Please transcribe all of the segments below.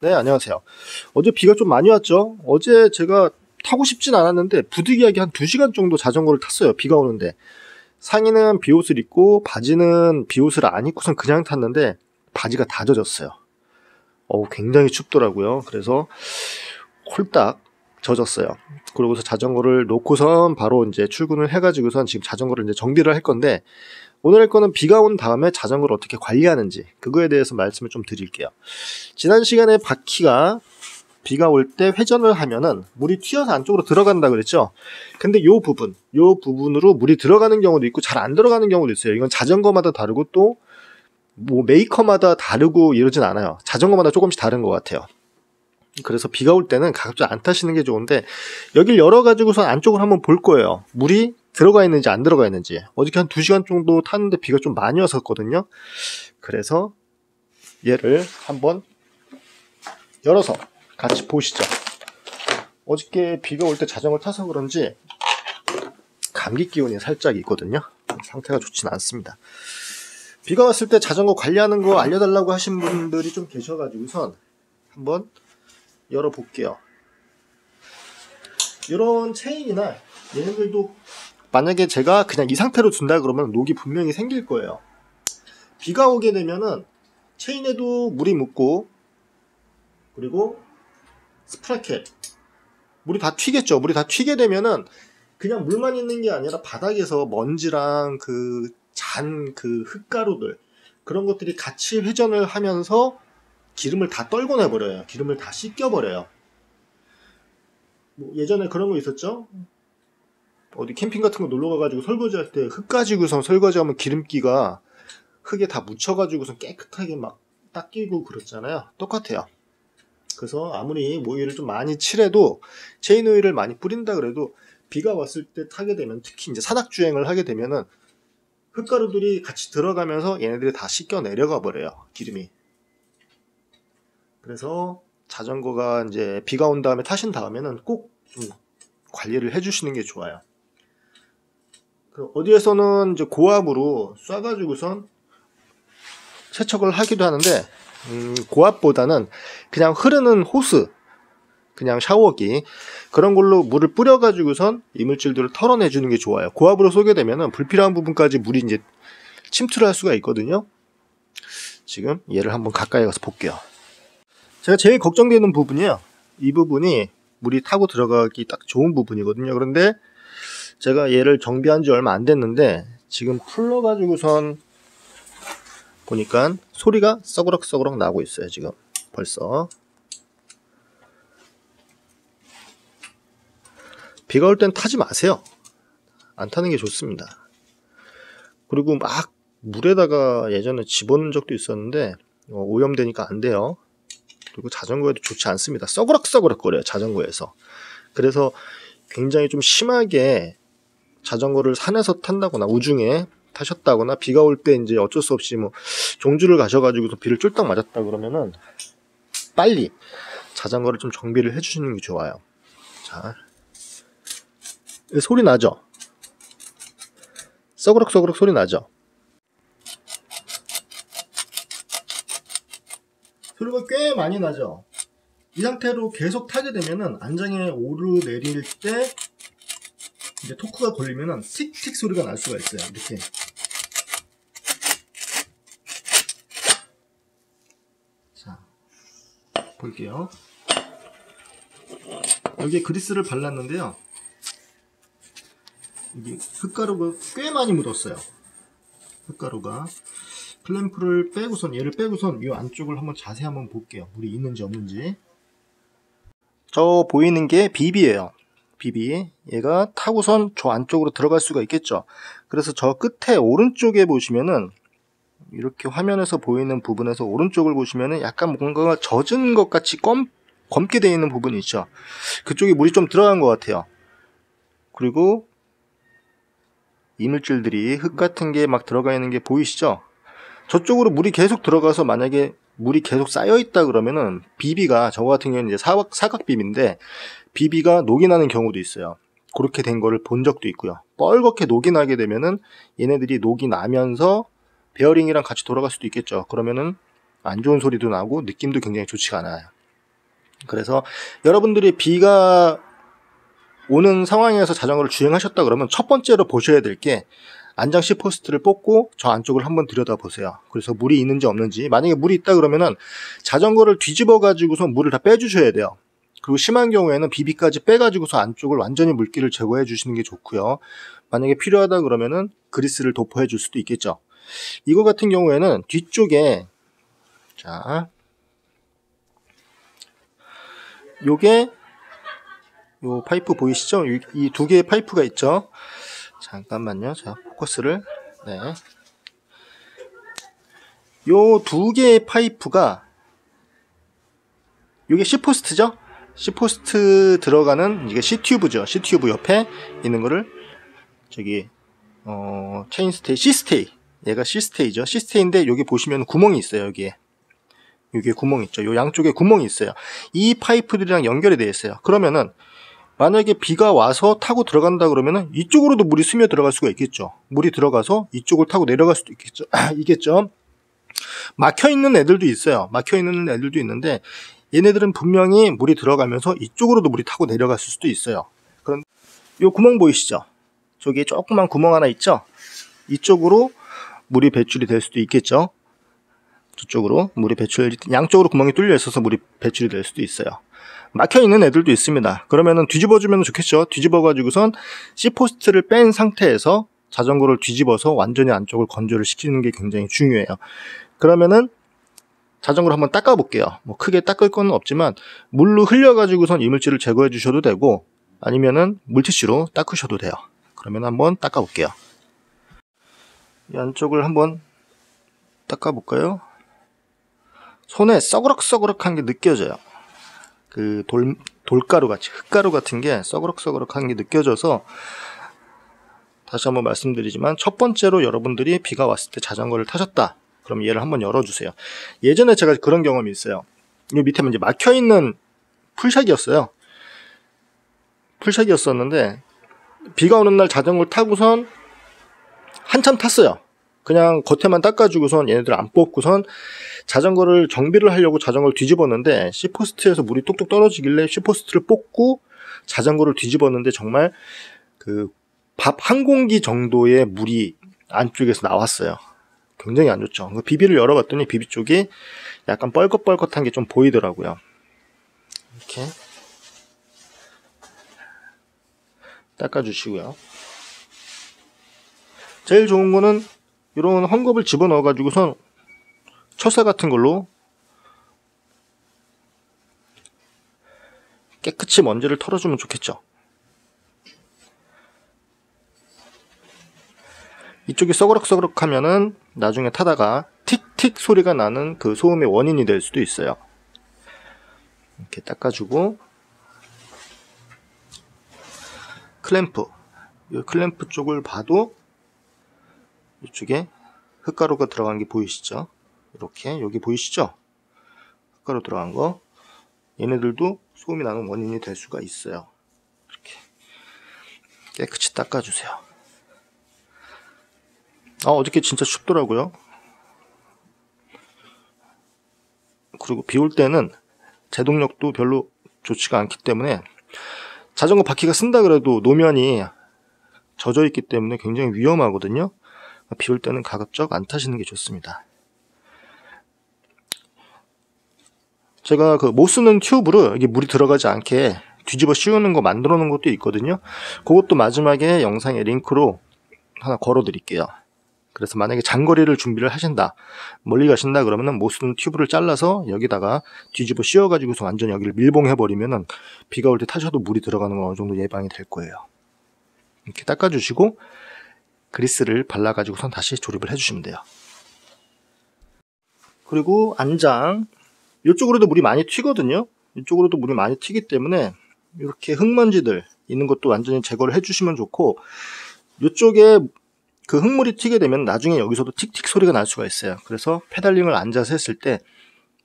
네, 안녕하세요. 어제 비가 좀 많이 왔죠? 어제 제가 타고 싶진 않았는데 부득이하게 한 2시간 정도 자전거를 탔어요. 비가 오는데. 상의는 비옷을 입고 바지는 비옷을 안 입고선 그냥 탔는데 바지가 다 젖었어요. 굉장히 춥더라고요. 그래서 홀딱 젖었어요. 그러고서 자전거를 놓고선 바로 이제 출근을 해가지고선 지금 자전거를 이제 정비를 할 건데, 오늘 할 거는 비가 온 다음에 자전거를 어떻게 관리하는지 그거에 대해서 말씀을 좀 드릴게요. 지난 시간에 바퀴가 비가 올 때 회전을 하면은 물이 튀어서 안쪽으로 들어간다 그랬죠. 근데 요 부분으로 물이 들어가는 경우도 있고 잘 안 들어가는 경우도 있어요. 이건 자전거마다 다르고 또 뭐 메이커마다 다르고 이러진 않아요. 자전거마다 조금씩 다른 것 같아요. 그래서 비가 올 때는 가급적 안 타시는 게 좋은데, 여길 열어가지고서 안쪽을 한번 볼 거예요. 물이 들어가 있는지 안 들어가 있는지. 어저께 한 2시간 정도 탔는데 비가 좀 많이 왔었거든요. 그래서 얘를 한번 열어서 같이 보시죠. 어저께 비가 올 때 자전거 타서 그런지 감기 기운이 살짝 있거든요. 상태가 좋진 않습니다. 비가 왔을 때 자전거 관리하는 거 알려달라고 하신 분들이 좀 계셔가지고선 한번 열어볼게요. 이런 체인이나 얘네들도 만약에 제가 그냥 이 상태로 둔다 그러면 녹이 분명히 생길 거예요. 비가 오게 되면은 체인에도 물이 묻고, 그리고 스프라켓 물이 다 튀겠죠. 물이 다 튀게 되면은 그냥 물만 있는 게 아니라 바닥에서 먼지랑 그 흙가루들, 그런 것들이 같이 회전을 하면서 기름을 다 떨궈 내버려요. 기름을 다 씻겨버려요. 예전에 그런 거 있었죠? 어디 캠핑 같은 거 놀러 가가지고 설거지 할 때 흙 가지고선 설거지하면 기름기가 흙에 다 묻혀가지고선 깨끗하게 막 닦이고 그렇잖아요. 똑같아요. 그래서 아무리 오일을 좀 많이 칠해도, 체인 오일을 많이 뿌린다 그래도 비가 왔을 때 타게 되면, 특히 이제 산악주행을 하게 되면은 흙가루들이 같이 들어가면서 얘네들이 다 씻겨 내려가 버려요, 기름이. 그래서 자전거가 이제 비가 온 다음에 타신 다음에는 꼭 좀 관리를 해주시는 게 좋아요. 어디에서는 이제 고압으로 쏴가지고선 세척을 하기도 하는데, 고압보다는 그냥 흐르는 호스, 그냥 샤워기, 그런 걸로 물을 뿌려가지고선 이물질들을 털어내주는 게 좋아요. 고압으로 쏘게 되면은 불필요한 부분까지 물이 이제 침투를 할 수가 있거든요. 지금 얘를 한번 가까이 가서 볼게요. 제가 제일 걱정되는 부분이에요. 이 부분이 물이 타고 들어가기 딱 좋은 부분이거든요. 그런데 제가 얘를 정비한 지 얼마 안 됐는데 지금 풀러가지고선 보니까 소리가 써그럭써그럭 나고 있어요. 지금 벌써. 비가 올 땐 타지 마세요. 안 타는 게 좋습니다. 그리고 막 물에다가 예전에 집어넣은 적도 있었는데 오염되니까 안 돼요. 그리고 자전거에도 좋지 않습니다. 써그럭써그럭 거려요, 자전거에서. 그래서 굉장히 좀 심하게 자전거를 산에서 탄다거나 우중에 타셨다거나 비가 올 때 이제 어쩔 수 없이 뭐 종주를 가셔가지고 비를 쫄딱 맞았다 그러면은 빨리 자전거를 좀 정비를 해주시는 게 좋아요. 자, 소리 나죠? 써그럭써그럭 소리 나죠? 소리가 꽤 많이 나죠? 이 상태로 계속 타게 되면은 안장에 오르내릴 때 이제 토크가 걸리면은 틱틱 소리가 날 수가 있어요. 이렇게. 자, 볼게요. 여기에 그리스를 발랐는데요. 이게 흙가루가 꽤 많이 묻었어요. 흙가루가. 클램프를 빼고선, 얘를 빼고선 이 안쪽을 한번 자세히 한번 볼게요. 물이 있는지 없는지. 저 보이는 게 비비예요. 비비. 얘가 타고선 저 안쪽으로 들어갈 수가 있겠죠. 그래서 저 끝에 오른쪽에 보시면은, 이렇게 화면에서 보이는 부분에서 오른쪽을 보시면은 약간 뭔가가 젖은 것 같이 검게 되어 있는 부분이 있죠. 그쪽에 물이 좀 들어간 것 같아요. 그리고 이물질들이, 흙 같은 게 막 들어가 있는 게 보이시죠? 저쪽으로 물이 계속 들어가서 만약에 물이 계속 쌓여 있다 그러면은 비비가, 저 같은 경우는 이제 사각 비비인데 비비가 녹이 나는 경우도 있어요. 그렇게 된 거를 본 적도 있고요. 뻘겋게 녹이 나게 되면은 얘네들이 녹이 나면서 베어링이랑 같이 돌아갈 수도 있겠죠. 그러면은 안 좋은 소리도 나고 느낌도 굉장히 좋지가 않아요. 그래서 여러분들이 비가 오는 상황에서 자전거를 주행하셨다 그러면 첫 번째로 보셔야 될 게 안장 C포스트를 뽑고 저 안쪽을 한번 들여다 보세요. 그래서 물이 있는지 없는지, 만약에 물이 있다 그러면은 자전거를 뒤집어 가지고서 물을 다 빼주셔야 돼요. 그리고 심한 경우에는 비비까지 빼가지고서 안쪽을 완전히 물기를 제거해 주시는 게 좋고요. 만약에 필요하다 그러면은 그리스를 도포해 줄 수도 있겠죠. 이거 같은 경우에는 뒤쪽에, 자, 요게 요 파이프 보이시죠? 이 두 개의 파이프가 있죠. 잠깐만요. 자, 포커스를. 네. 요 두 개의 파이프가, 요게 C포스트죠? C포스트 들어가는 이게 C튜브죠. C튜브 옆에 있는 거를 저기 체인스테이, C스테이. 얘가 C스테이죠. C스테이인데 여기 보시면 구멍이 있어요. 여기에 구멍 있죠. 요 양쪽에 구멍이 있어요. 이 파이프들이랑 연결이 되어 있어요. 그러면은 만약에 비가 와서 타고 들어간다 그러면은 이쪽으로도 물이 스며 들어갈 수가 있겠죠. 물이 들어가서 이쪽을 타고 내려갈 수도 있겠죠. 이겠죠. 막혀 있는 애들도 있어요. 막혀 있는 애들도 있는데 얘네들은 분명히 물이 들어가면서 이쪽으로도 물이 타고 내려갔을 수도 있어요. 그런 요 구멍 보이시죠? 저기 조그만 구멍 하나 있죠? 이쪽으로 물이 배출이 될 수도 있겠죠. 저쪽으로 물이 양쪽으로 구멍이 뚫려 있어서 물이 배출이 될 수도 있어요. 막혀 있는 애들도 있습니다. 그러면은 뒤집어주면 좋겠죠. 뒤집어 가지고선 C포스트를 뺀 상태에서 자전거를 뒤집어서 완전히 안쪽을 건조를 시키는 게 굉장히 중요해요. 그러면은 자전거를 한번 닦아 볼게요. 뭐 크게 닦을 건 없지만 물로 흘려 가지고선 이물질을 제거해 주셔도 되고, 아니면은 물티슈로 닦으셔도 돼요. 그러면 한번 닦아 볼게요. 이 안쪽을 한번 닦아 볼까요? 손에 써그럭써그럭한 게 느껴져요. 그 돌가루 같이, 흙가루 같은 게 써그럭써그럭한 게 느껴져서, 다시 한번 말씀드리지만 첫 번째로 여러분들이 비가 왔을 때 자전거를 타셨다. 그럼 얘를 한번 열어주세요. 예전에 제가 그런 경험이 있어요. 이 밑에 이제 막혀있는 풀샥이었어요. 풀샥이었었는데 비가 오는 날 자전거를 타고선 한참 탔어요. 그냥 겉에만 닦아주고선 얘네들 안 뽑고선 자전거를 정비를 하려고 자전거를 뒤집었는데 C포스트에서 물이 뚝뚝 떨어지길래 C포스트를 뽑고 자전거를 뒤집었는데 정말 그 밥 한 공기 정도의 물이 안쪽에서 나왔어요. 굉장히 안 좋죠. 비비를 열어봤더니 비비 쪽이 약간 뻘긋뻘긋한 게 좀 보이더라고요. 이렇게 닦아주시고요. 제일 좋은 거는 이런 헝겊을 집어넣어 가지고선 처사 같은 걸로 깨끗이 먼지를 털어주면 좋겠죠. 이쪽이 써그럭써그럭 하면은 나중에 타다가 틱틱 소리가 나는 그 소음의 원인이 될 수도 있어요. 이렇게 닦아주고, 클램프, 이 클램프 쪽을 봐도 이쪽에 흙가루가 들어간 게 보이시죠? 이렇게 여기 보이시죠? 흙가루 들어간 거, 얘네들도 소음이 나는 원인이 될 수가 있어요. 이렇게 깨끗이 닦아주세요. 어저께 진짜 춥더라고요. 그리고 비 올 때는 제동력도 별로 좋지가 않기 때문에 자전거 바퀴가 쓴다 그래도 노면이 젖어 있기 때문에 굉장히 위험하거든요. 비 올 때는 가급적 안 타시는 게 좋습니다. 제가 그 못 쓰는 튜브를 이게 물이 들어가지 않게 뒤집어 씌우는 거 만들어 놓은 것도 있거든요. 그것도 마지막에 영상에 링크로 하나 걸어 드릴게요. 그래서 만약에 장거리를 준비를 하신다, 멀리 가신다 그러면은 못 쓰는 튜브를 잘라서 여기다가 뒤집어 씌워 가지고서 완전 여기를 밀봉해 버리면은 비가 올 때 타셔도 물이 들어가는 건 어느 정도 예방이 될 거예요. 이렇게 닦아 주시고 그리스를 발라 가지고선 다시 조립을 해 주시면 돼요. 그리고 안장 이쪽으로도 물이 많이 튀거든요. 이쪽으로도 물이 많이 튀기 때문에 이렇게 흙먼지들 있는 것도 완전히 제거를 해 주시면 좋고, 이쪽에 그 흙물이 튀게 되면 나중에 여기서도 틱틱 소리가 날 수가 있어요. 그래서 페달링을 앉아서 했을 때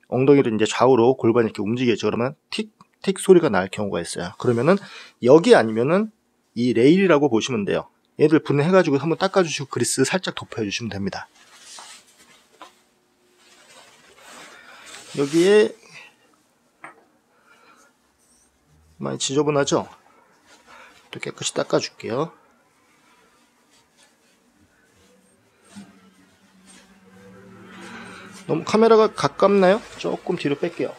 엉덩이를 이제 좌우로 골반이 이렇게 움직이죠. 그러면 틱틱 소리가 날 경우가 있어요. 그러면은 여기 아니면은 이 레일이라고 보시면 돼요. 얘들 분해해가지고 한번 닦아주시고 그리스 살짝 덮어주시면 됩니다. 여기에 많이 지저분하죠? 또 깨끗이 닦아줄게요. 너무 카메라가 가깝나요? 조금 뒤로 뺄게요.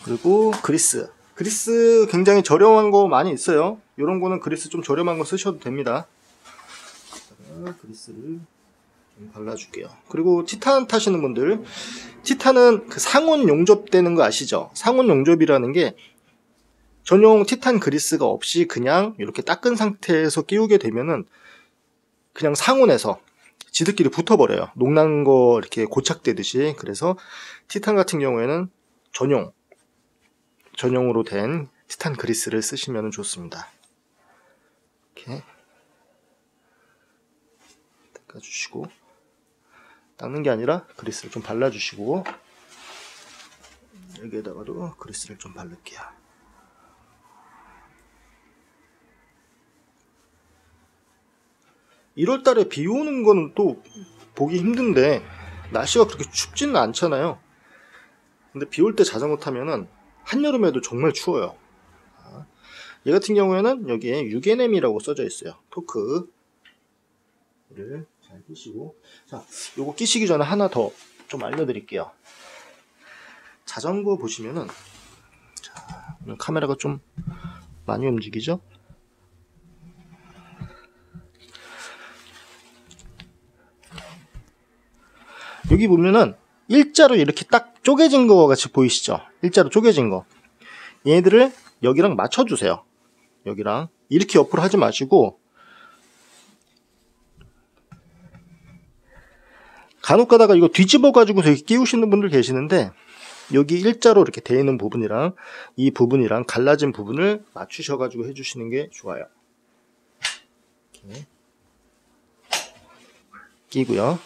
그리고 그리스 굉장히 저렴한 거 많이 있어요. 이런 거는 그리스 좀 저렴한 거 쓰셔도 됩니다. 그리스를 좀 발라줄게요. 그리고 티탄 타시는 분들, 티탄은 그 상온 용접되는 거 아시죠? 상온 용접이라는 게 전용 티탄 그리스가 없이 그냥 이렇게 닦은 상태에서 끼우게 되면은 그냥 상온에서 지들끼리 붙어버려요. 녹난 거 이렇게 고착되듯이. 그래서 티탄 같은 경우에는 전용으로 된 티탄 그리스를 쓰시면 좋습니다. 이렇게 닦아주시고, 닦는 게 아니라 그리스를 좀 발라주시고, 여기에다가도 그리스를 좀 바를게요. (1월달에) 비 오는 거는 또 보기 힘든데 날씨가 그렇게 춥지는 않잖아요. 근데 비 올 때 자전거 타면은 한여름에도 정말 추워요. 얘 같은 경우에는 여기에 6NM이라고 써져 있어요. 토크를 잘 끼시고, 자, 요거 끼시기 전에 하나 더 좀 알려드릴게요. 자전거 보시면은, 자, 오늘 카메라가 좀 많이 움직이죠? 여기 보면은 일자로 이렇게 딱 쪼개진 거 같이 보이시죠? 일자로 쪼개진 거. 얘네들을 여기랑 맞춰주세요. 여기랑 이렇게 옆으로 하지 마시고, 간혹 가다가 이거 뒤집어 가지고 여기 끼우시는 분들 계시는데, 여기 일자로 이렇게 되어 있는 부분이랑 이 부분이랑 갈라진 부분을 맞추셔 가지고 해주시는 게 좋아요. 이렇게 끼고요.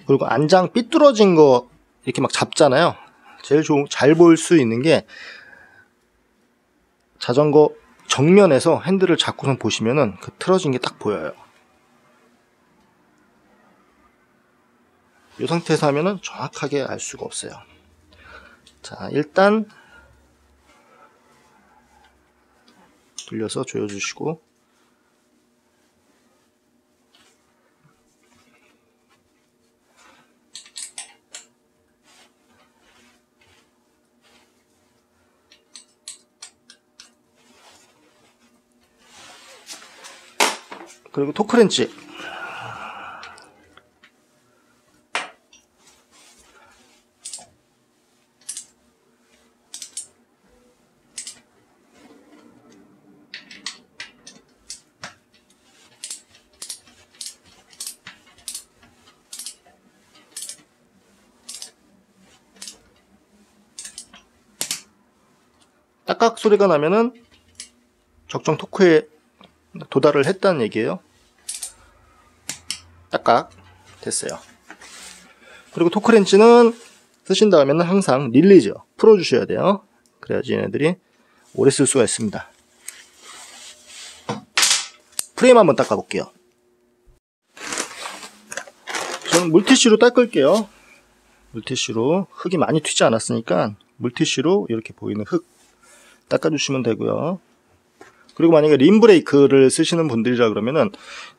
그리고 안장 삐뚤어진 거 이렇게 막 잡잖아요. 제일 잘 보일 수 있는 게, 자전거 정면에서 핸들을 잡고선 보시면은 그 틀어진 게 딱 보여요. 이 상태에서 하면은 정확하게 알 수가 없어요. 자, 일단 돌려서 조여주시고, 그리고 토크렌치, 딱딱 소리가 나면은 적정 토크에 도달을 했다는 얘기예요. 딱딱 됐어요. 그리고 토크렌치는 쓰신 다음에는 항상 릴리즈 풀어주셔야 돼요. 그래야지 얘네들이 오래 쓸 수가 있습니다. 프레임 한번 닦아볼게요. 저는 물티슈로 닦을게요. 물티슈로, 흙이 많이 튀지 않았으니까 물티슈로 이렇게 보이는 흙 닦아주시면 되고요. 그리고 만약에 림브레이크를 쓰시는 분들이라 그러면은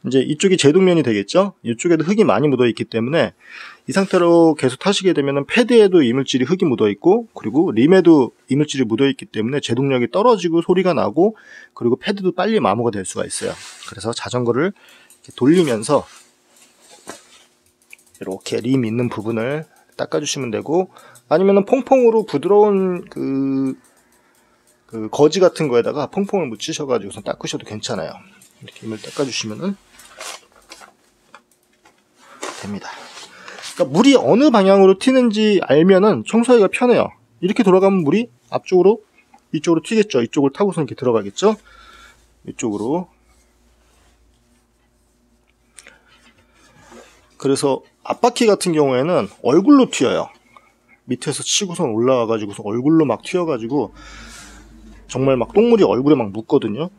이제 이쪽이 제동면이 되겠죠? 이쪽에도 흙이 많이 묻어 있기 때문에 이 상태로 계속 타시게 되면은 패드에도 이물질이 흙이 묻어 있고, 그리고 림에도 이물질이 묻어 있기 때문에 제동력이 떨어지고 소리가 나고, 그리고 패드도 빨리 마모가 될 수가 있어요. 그래서 자전거를 이렇게 돌리면서 이렇게 림 있는 부분을 닦아주시면 되고, 아니면은 퐁퐁으로 부드러운 그 거지 같은 거에다가 퐁퐁을 묻히셔가지고 닦으셔도 괜찮아요. 이렇게 힘을 닦아주시면은 됩니다. 그러니까 물이 어느 방향으로 튀는지 알면은 청소하기가 편해요. 이렇게 돌아가면 물이 앞쪽으로, 이쪽으로 튀겠죠. 이쪽을 타고서 이렇게 들어가겠죠. 이쪽으로. 그래서 앞바퀴 같은 경우에는 얼굴로 튀어요. 밑에서 치고선 올라와가지고서 얼굴로 막 튀어가지고 정말 막 똥물이 얼굴에 막 묻거든요.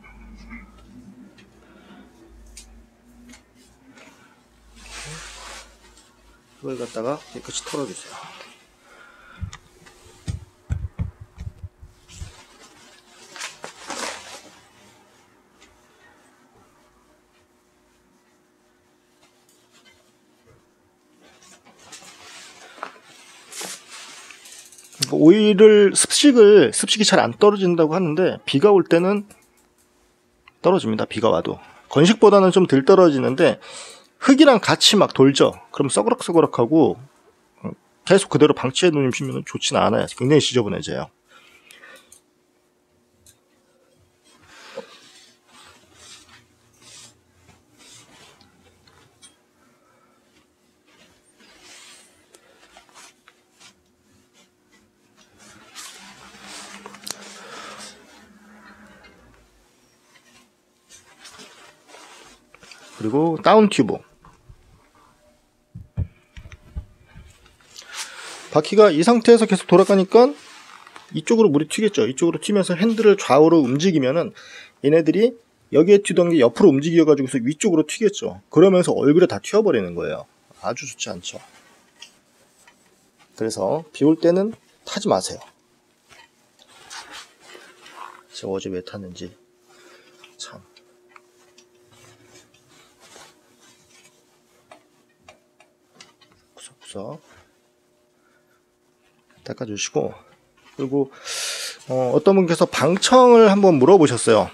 이걸 갖다가 깨끗이 털어주세요. 오일을 습식이 잘 안 떨어진다고 하는데 비가 올 때는 떨어집니다. 비가 와도 건식보다는 좀 덜 떨어지는데 흙이랑 같이 막 돌죠. 그럼 써그럭써그럭하고 계속 그대로 방치해 놓으시면 좋지는 않아요. 굉장히 지저분해져요. 그리고 다운 튜브. 바퀴가 이 상태에서 계속 돌아가니까 이쪽으로 물이 튀겠죠. 이쪽으로 튀면서 핸들을 좌우로 움직이면은 얘네들이 여기에 튀던 게 옆으로 움직여 가지고서 위쪽으로 튀겠죠. 그러면서 얼굴에 다 튀어버리는 거예요. 아주 좋지 않죠. 그래서 비 올 때는 타지 마세요. 제가 어제 왜 탔는지 참. 구석구석 닦아주시고, 그리고 어떤 분께서 방청을 한번 물어보셨어요.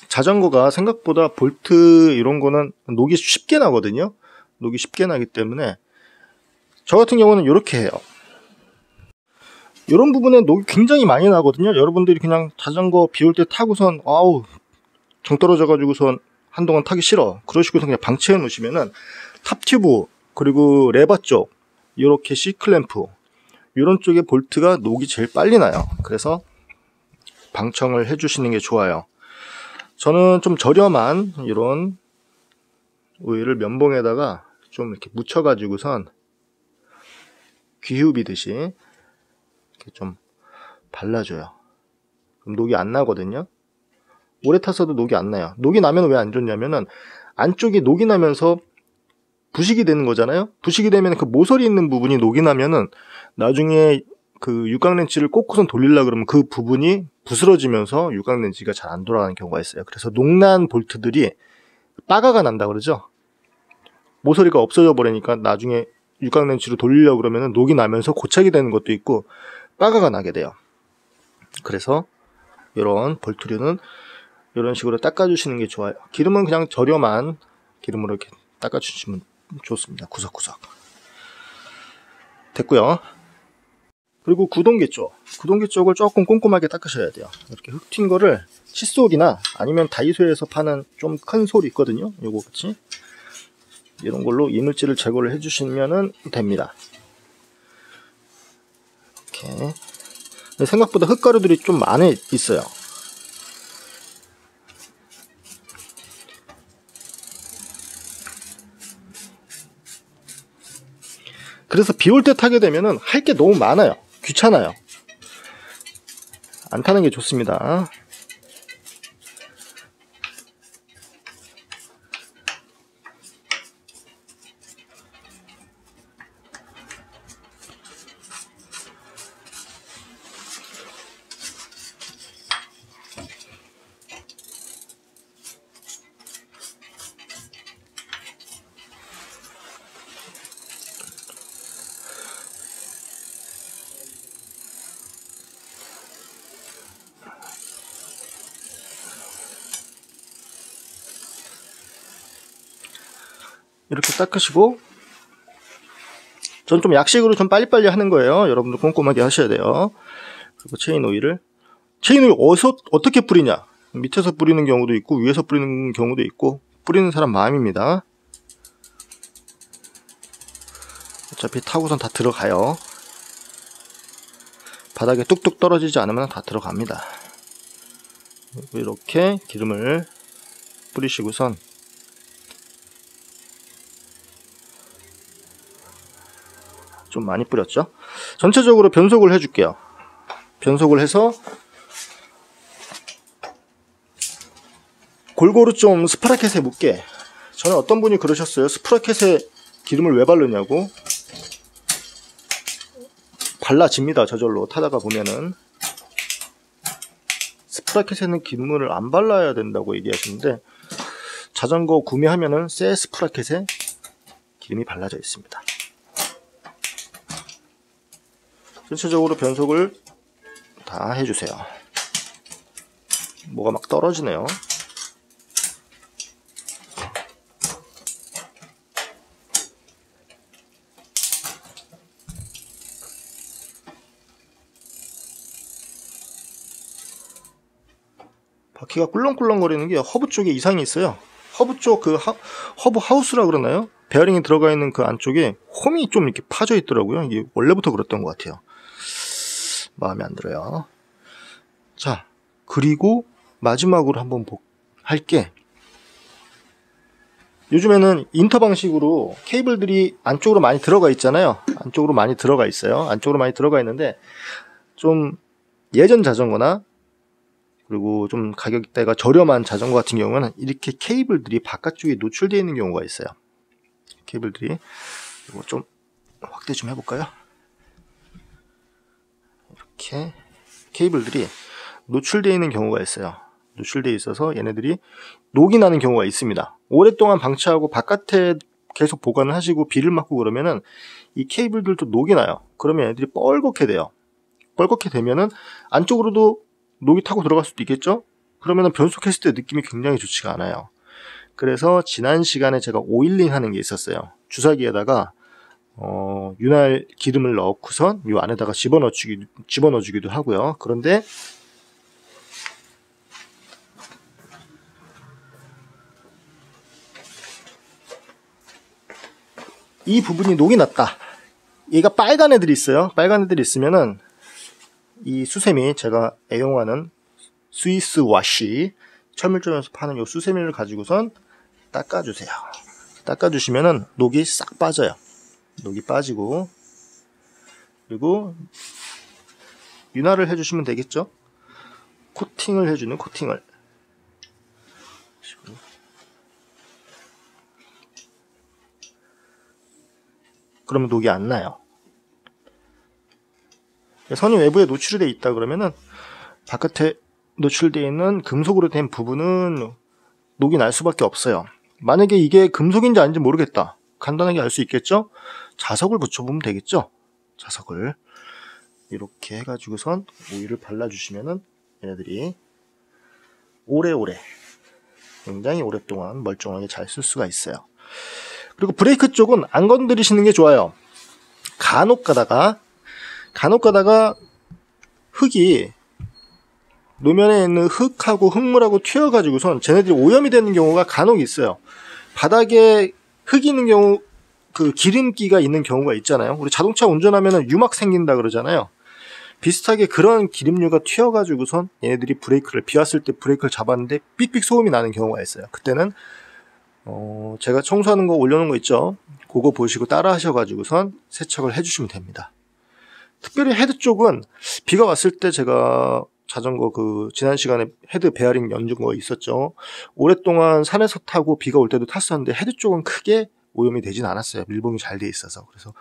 자전거가 생각보다 볼트 이런 거는 녹이 쉽게 나거든요. 녹이 쉽게 나기 때문에 저 같은 경우는 이렇게 해요. 이런 부분에 녹이 굉장히 많이 나거든요. 여러분들이 그냥 자전거 비 올 때 타고선 아우 정 떨어져 가지고선 한동안 타기 싫어 그러시고서 그냥 방치해 놓으시면은 탑튜브 그리고 레버 쪽 이렇게 C클램프 이런 쪽에 볼트가 녹이 제일 빨리 나요. 그래서 방청을 해 주시는 게 좋아요. 저는 좀 저렴한 이런 오일을 면봉에다가 좀 이렇게 묻혀 가지고선 귀후비듯이 이렇게 좀 발라줘요. 그럼 녹이 안 나거든요. 오래 탔어도 녹이 안 나요. 녹이 나면 왜 안 좋냐면은 안쪽이 녹이 나면서 부식이 되는 거잖아요. 부식이 되면 그 모서리 있는 부분이 녹이 나면은 나중에 그 육각렌치를 꽂고선 돌리려고 그러면 그 부분이 부스러지면서 육각렌치가 잘 안 돌아가는 경우가 있어요. 그래서 녹난 볼트들이 빠가가 난다 그러죠. 모서리가 없어져 버리니까 나중에 육각렌치로 돌리려고 그러면 녹이 나면서 고착이 되는 것도 있고 빠가가 나게 돼요. 그래서 이런 볼트류는 이런 식으로 닦아주시는 게 좋아요. 기름은 그냥 저렴한 기름으로 이렇게 닦아주시면 좋습니다. 구석구석. 됐고요. 그리고 구동계 쪽을 조금 꼼꼼하게 닦으셔야 돼요. 이렇게 흙 튄 거를 칫솔이나 아니면 다이소에서 파는 좀 큰 솔 있거든요. 요거 같이 이런 걸로 이물질을 제거를 해주시면 됩니다. 이렇게 생각보다 흙가루들이 좀 많이 있어요. 그래서 비 올 때 타게 되면은 할 게 너무 많아요. 귀찮아요. 안 타는 게 좋습니다. 이렇게 닦으시고, 전 좀 약식으로 좀 빨리빨리 하는 거예요. 여러분들 꼼꼼하게 하셔야 돼요. 그리고 체인 오일 어떻게 뿌리냐? 밑에서 뿌리는 경우도 있고 위에서 뿌리는 경우도 있고 뿌리는 사람 마음입니다. 어차피 타고선 다 들어가요. 바닥에 뚝뚝 떨어지지 않으면 다 들어갑니다. 이렇게 기름을 뿌리시고선 좀 많이 뿌렸죠. 전체적으로 변속을 해줄게요. 변속을 해서 골고루 좀 스프라켓에 묻게. 저는 어떤 분이 그러셨어요. 스프라켓에 기름을 왜 바르냐고. 발라집니다. 저절로 타다가 보면은. 스프라켓에는 기름을 안 발라야 된다고 얘기하시는데, 자전거 구매하면은 새 스프라켓에 기름이 발라져 있습니다. 전체적으로 변속을 다 해주세요. 뭐가 막 떨어지네요. 바퀴가 꿀렁꿀렁거리는 게 허브 쪽에 이상이 있어요. 허브 쪽 그 허브 하우스라 그러나요? 베어링이 들어가 있는 그 안쪽에 홈이 좀 이렇게 파져 있더라고요. 이게 원래부터 그랬던 것 같아요. 마음에 안 들어요. 자, 그리고 마지막으로 한번 할게. 요즘에는 인터 방식으로 케이블들이 안쪽으로 많이 들어가 있잖아요. 안쪽으로 많이 들어가 있어요. 안쪽으로 많이 들어가 있는데, 좀 예전 자전거나 그리고 좀 가격대가 저렴한 자전거 같은 경우는 이렇게 케이블들이 바깥쪽에 노출되어 있는 경우가 있어요. 케이블들이. 이거 좀 확대 좀 해볼까요? 이렇게 케이블들이 노출되어 있는 경우가 있어요. 노출되어 있어서 얘네들이 녹이 나는 경우가 있습니다. 오랫동안 방치하고 바깥에 계속 보관을 하시고 비를 맞고 그러면은 이 케이블들도 녹이 나요. 그러면 얘네들이 뻘겋게 돼요. 뻘겋게 되면은 안쪽으로도 녹이 타고 들어갈 수도 있겠죠? 그러면은 변속했을 때 느낌이 굉장히 좋지가 않아요. 그래서 지난 시간에 제가 오일링 하는 게 있었어요. 주사기에다가 윤활 기름을 넣고선 이 안에다가 집어넣어주기도 하고요. 그런데 이 부분이 녹이 났다. 얘가 빨간 애들이 있어요. 빨간 애들이 있으면은 이 수세미, 제가 애용하는 스위스 와시 철물점에서 파는 이 수세미를 가지고선 닦아주세요. 닦아주시면은 녹이 싹 빠져요. 녹이 빠지고, 그리고 윤활을 해주시면 되겠죠. 코팅을 해주는 코팅을. 그러면 녹이 안 나요. 선이 외부에 노출이 되어 있다 그러면은 바깥에 노출되어 있는 금속으로 된 부분은 녹이 날 수밖에 없어요. 만약에 이게 금속인지 아닌지 모르겠다. 간단하게 알 수 있겠죠? 자석을 붙여보면 되겠죠? 자석을 이렇게 해가지고선 오일을 발라주시면은 얘네들이 오래오래, 굉장히 오랫동안 멀쩡하게 잘 쓸 수가 있어요. 그리고 브레이크 쪽은 안 건드리시는 게 좋아요. 간혹 가다가 흙이, 노면에 있는 흙하고 흙물하고 튀어가지고선 쟤네들이 오염이 되는 경우가 간혹 있어요. 바닥에 흙이 있는 경우, 그 기름기가 있는 경우가 있잖아요. 우리 자동차 운전하면 유막 생긴다 그러잖아요. 비슷하게 그런 기름류가 튀어가지고선 얘네들이 비 왔을 때 브레이크를 잡았는데 삑삑 소음이 나는 경우가 있어요. 그때는 제가 청소하는 거 올려놓은 거 있죠. 그거 보시고 따라 하셔가지고선 세척을 해주시면 됩니다. 특별히 헤드 쪽은 비가 왔을 때 제가 자전거 지난 시간에 헤드 베어링 연준 거 있었죠. 오랫동안 산에서 타고 비가 올 때도 탔었는데 헤드 쪽은 크게 오염이 되진 않았어요. 밀봉이 잘 돼 있어서. 그래서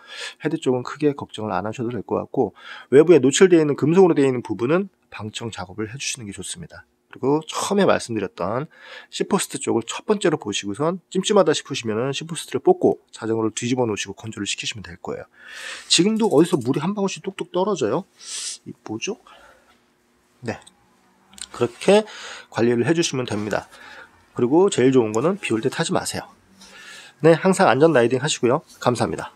헤드 쪽은 크게 걱정을 안 하셔도 될 것 같고, 외부에 노출되어 있는 금속으로 되어 있는 부분은 방청 작업을 해주시는 게 좋습니다. 그리고 처음에 말씀드렸던 시포스트 쪽을 첫 번째로 보시고선 찜찜하다 싶으시면은 시포스트를 뽑고 자전거를 뒤집어 놓으시고 건조를 시키시면 될 거예요. 지금도 어디서 물이 한 방울씩 뚝뚝 떨어져요. 이 뭐죠? 네, 그렇게 관리를 해주시면 됩니다. 그리고 제일 좋은 거는 비 올 때 타지 마세요. 네, 항상 안전 라이딩 하시고요. 감사합니다.